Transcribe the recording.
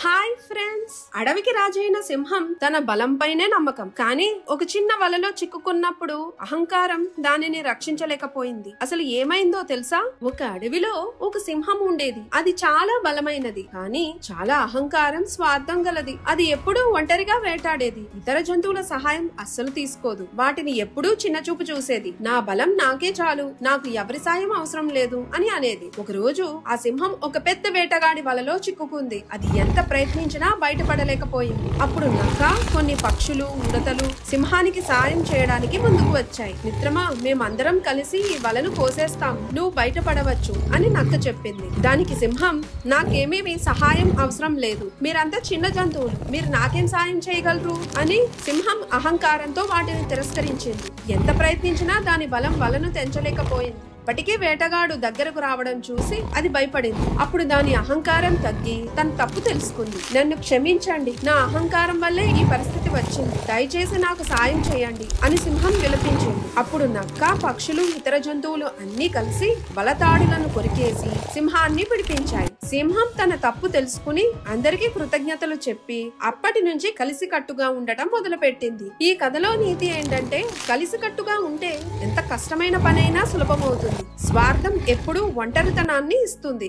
Hi friends, అడవికి రాజైన సింహం తన బలంపైనే నమ్మకం. కానీ ఒక చిన్న వలలో చిక్కుకున్నప్పుడు అహంకారం దానిని రక్షించలేకపోయింది. అసలు ఏమైందో తెలుసా? ఒక అడవిలో ఒక సింహం ఉండేది. అది చాలా బలమైనది, కానీ చాలా అహంకారం, స్వార్థం గలది. అది ఎప్పుడూ ఒంటరిగా వేటాడేది. ఇతర జంతువుల సహాయం అస్సలు తీసుకోదు. వాటిని ఎప్పుడూ చిన్న చూపు చూసేది. నా బలం నాకే చాలు, నాకు ఎవరి సాయం అవసరం లేదు అని అనేది. ఒక రోజు ఆ సింహం ఒక పెద్ద వేటగాడి వలలో చిక్కుకుంది. అది ఎంత ప్రయత్నించినా బయటపడలేకపోయింది. అప్పుడు నక్క, కొన్ని పక్షులు, ఉడతలు సింహానికి సాయం చేయడానికి ముందుకు వచ్చాయి. మిత్రమా, మేమందరం కలిసి ఈ వలను కోసేస్తాం, నువ్వు బయటపడవచ్చు అని నక్క చెప్పింది. దానికి సింహం, నాకేమీ సహాయం అవసరం లేదు, మీరంతా చిన్న జంతువులు, మీరు నాకేం సాయం చేయగలరు అని సింహం అహంకారంతో వాటిని తిరస్కరించింది. ఎంత ప్రయత్నించినా దాని బలం వలను తెంచలేకపోయింది. అప్పటికే వేటగాడు దగ్గరకు రావడం చూసి అది భయపడింది. అప్పుడు దాని అహంకారం తగ్గి తన తప్పు తెలుసుకుంది. నన్ను క్షమించండి, నా అహంకారం వల్లే ఈ పరిస్థితి వచ్చింది, దయచేసి నాకు సాయం చేయండి అని సింహం విలపించింది. అప్పుడు నక్క, పక్షులు, ఇతర జంతువులు అన్ని కలిసి బలతాడులను కొరికేసి సింహాన్ని విడిపించాయి. సింహం తన తప్పు తెలుసుకుని అందరికీ కృతజ్ఞతలు చెప్పి అప్పటి నుంచి కలిసికట్టుగా ఉండటం మొదలుపెట్టింది. ఈ కథలో నీతి ఏంటంటే, కలిసికట్టుగా ఉంటే ఎంత కష్టమైన పనైనా సులభమవుతుంది. స్వార్థం ఎప్పుడూ ఒంటరితనాన్ని ఇస్తుంది.